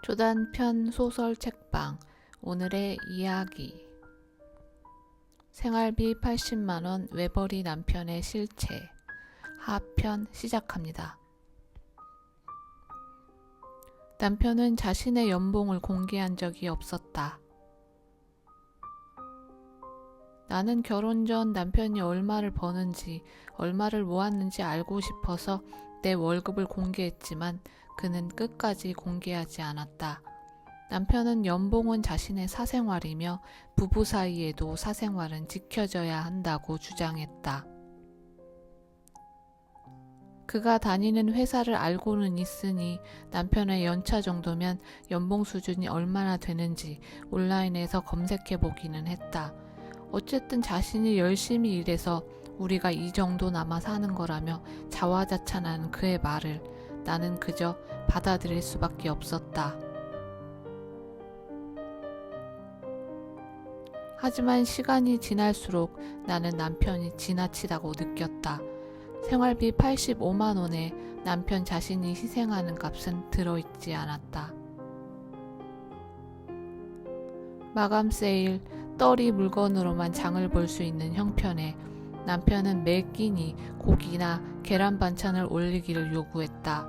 조단편 소설 책방 오늘의 이야기 생활비 80만원 외벌이 남편의 실체 하편 시작합니다. 남편은 자신의 연봉을 공개한 적이 없었다. 나는 결혼 전 남편이 얼마를 버는지, 얼마를 모았는지 알고 싶어서 내 월급을 공개했지만 그는 끝까지 공개하지 않았다. 남편은 연봉은 자신의 사생활이며 부부 사이에도 사생활은 지켜져야 한다고 주장했다. 그가 다니는 회사를 알고는 있으니 남편의 연차 정도면 연봉 수준이 얼마나 되는지 온라인에서 검색해 보기는 했다. 어쨌든 자신이 열심히 일해서 우리가 이 정도나마 사는 거라며 자화자찬하는 그의 말을 나는 그저 받아들일 수밖에 없었다. 하지만 시간이 지날수록 나는 남편이 지나치다고 느꼈다. 생활비 85만 원에 남편 자신이 희생하는 값은 들어있지 않았다. 마감 세일, 떨이 물건으로만 장을 볼 수 있는 형편에 남편은 매 끼니 고기나 계란 반찬을 올리기를 요구했다.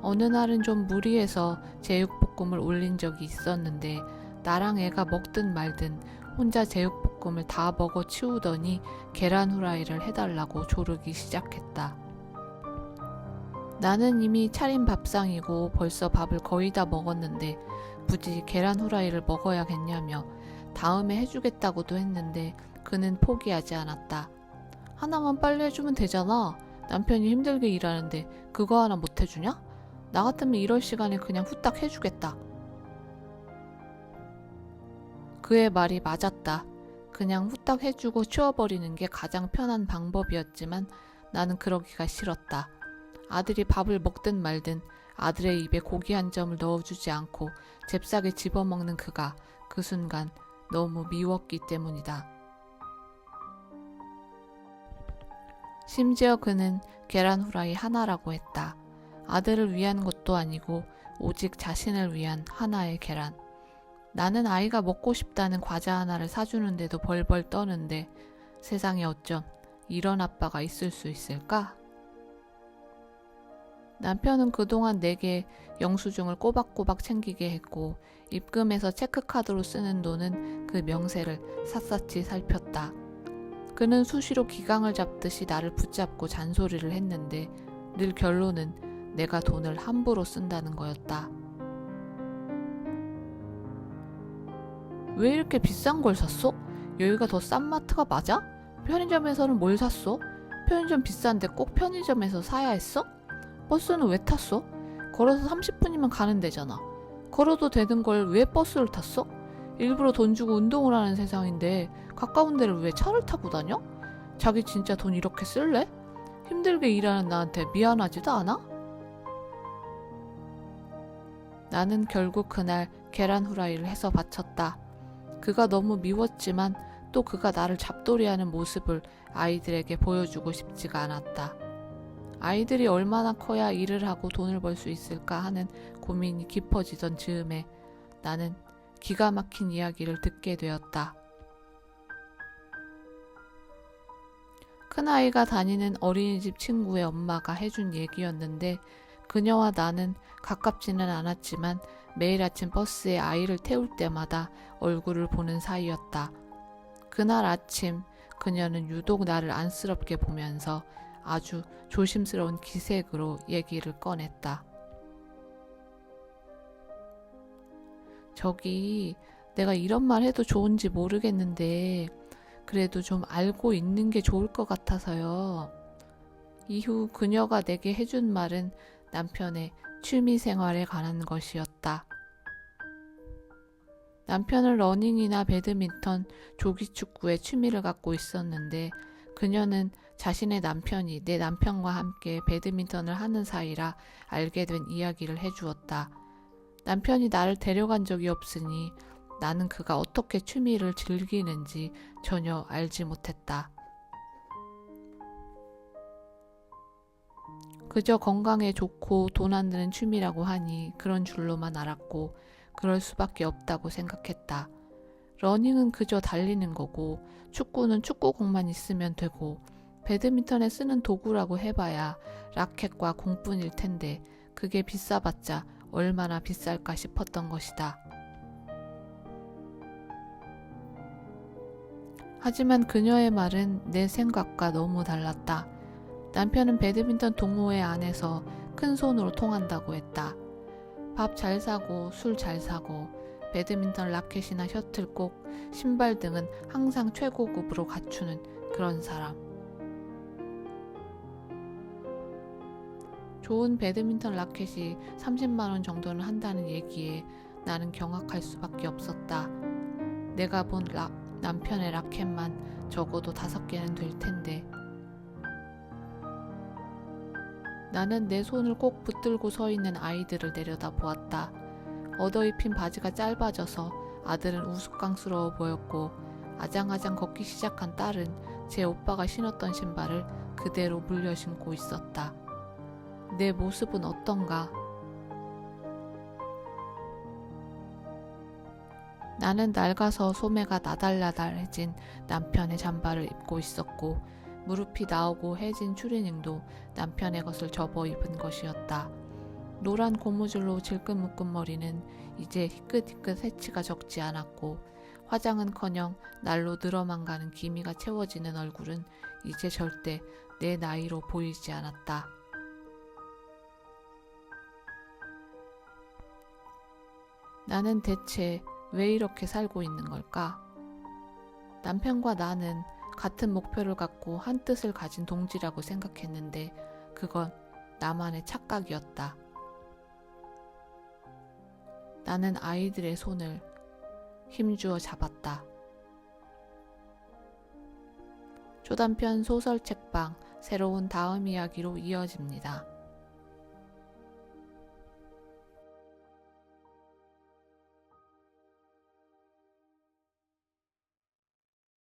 어느 날은 좀 무리해서 제육볶음을 올린 적이 있었는데 나랑 애가 먹든 말든 혼자 제육볶음을 다 먹어 치우더니 계란 후라이를 해달라고 조르기 시작했다. 나는 이미 차린 밥상이고 벌써 밥을 거의 다 먹었는데 굳이 계란 후라이를 먹어야겠냐며 다음에 해주겠다고도 했는데 그는 포기하지 않았다. 하나만 빨리 해주면 되잖아. 남편이 힘들게 일하는데 그거 하나 못 해주냐? 나 같으면 이럴 시간에 그냥 후딱 해주겠다. 그의 말이 맞았다. 그냥 후딱 해주고 치워버리는 게 가장 편한 방법이었지만 나는 그러기가 싫었다. 아들이 밥을 먹든 말든 아들의 입에 고기 한 점을 넣어주지 않고 잽싸게 집어먹는 그가 그 순간 너무 미웠기 때문이다. 심지어 그는 계란 후라이 하나라고 했다. 아들을 위한 것도 아니고 오직 자신을 위한 하나의 계란. 나는 아이가 먹고 싶다는 과자 하나를 사주는데도 벌벌 떠는데 세상에 어쩜 이런 아빠가 있을 수 있을까? 남편은 그동안 내게 영수증을 꼬박꼬박 챙기게 했고 입금해서 체크카드로 쓰는 돈은 그 명세를 샅샅이 살폈다. 그는 수시로 기강을 잡듯이 나를 붙잡고 잔소리를 했는데 늘 결론은 내가 돈을 함부로 쓴다는 거였다. 왜 이렇게 비싼 걸 샀어? 여기가 더 싼 마트가 맞아? 편의점에서는 뭘 샀어? 편의점 비싼데 꼭 편의점에서 사야 했어? 버스는 왜 탔어? 걸어서 30분이면 가는 데잖아. 걸어도 되는 걸 왜 버스를 탔어? 일부러 돈 주고 운동을 하는 세상인데 가까운 데를 왜 차를 타고 다녀? 자기 진짜 돈 이렇게 쓸래? 힘들게 일하는 나한테 미안하지도 않아? 나는 결국 그날 계란 후라이를 해서 바쳤다. 그가 너무 미웠지만 또 그가 나를 잡돌이하는 모습을 아이들에게 보여주고 싶지가 않았다. 아이들이 얼마나 커야 일을 하고 돈을 벌 수 있을까 하는 고민이 깊어지던 즈음에 나는 기가 막힌 이야기를 듣게 되었다. 큰아이가 다니는 어린이집 친구의 엄마가 해준 얘기였는데 그녀와 나는 가깝지는 않았지만 매일 아침 버스에 아이를 태울 때마다 얼굴을 보는 사이였다. 그날 아침 그녀는 유독 나를 안쓰럽게 보면서 아주 조심스러운 기색으로 얘기를 꺼냈다. 저기 내가 이런 말 해도 좋은지 모르겠는데 그래도 좀 알고 있는 게 좋을 것 같아서요. 이후 그녀가 내게 해준 말은 남편의 취미 생활에 관한 것이었다. 남편은 러닝이나 배드민턴, 조기축구에 취미를 갖고 있었는데 그녀는 자신의 남편이 내 남편과 함께 배드민턴을 하는 사이라 알게 된 이야기를 해주었다. 남편이 나를 데려간 적이 없으니 나는 그가 어떻게 취미를 즐기는지 전혀 알지 못했다. 그저 건강에 좋고 돈 안 드는 취미라고 하니 그런 줄로만 알았고 그럴 수밖에 없다고 생각했다. 러닝은 그저 달리는 거고 축구는 축구공만 있으면 되고 배드민턴에 쓰는 도구라고 해봐야 라켓과 공뿐일 텐데 그게 비싸봤자 얼마나 비쌀까 싶었던 것이다. 하지만 그녀의 말은 내 생각과 너무 달랐다. 남편은 배드민턴 동호회 안에서 큰 손으로 통한다고 했다. 밥 잘 사고 술 잘 사고 배드민턴 라켓이나 셔틀콕, 신발 등은 항상 최고급으로 갖추는 그런 사람. 좋은 배드민턴 라켓이 30만 원 정도는 한다는 얘기에 나는 경악할 수밖에 없었다. 내가 본 남편의 라켓만 적어도 5개는 될 텐데. 나는 내 손을 꼭 붙들고 서 있는 아이들을 내려다 보았다. 얻어입힌 바지가 짧아져서 아들은 우스꽝스러워 보였고 아장아장 걷기 시작한 딸은 제 오빠가 신었던 신발을 그대로 물려 신고 있었다. 내 모습은 어떤가? 나는 낡아서 소매가 나달나달해진 남편의 잠바를 입고 있었고 무릎이 나오고 해진 추리닝도 남편의 것을 접어 입은 것이었다. 노란 고무줄로 질끈묶은 머리는 이제 희끗희끗 새치가 적지 않았고 화장은커녕 날로 늘어만 가는 기미가 채워지는 얼굴은 이제 절대 내 나이로 보이지 않았다. 나는 대체 왜 이렇게 살고 있는 걸까? 남편과 나는 같은 목표를 갖고 한 뜻을 가진 동지라고 생각했는데 그건 나만의 착각이었다. 나는 아이들의 손을 힘주어 잡았다. 조단편 소설 책방 새로운 다음 이야기로 이어집니다.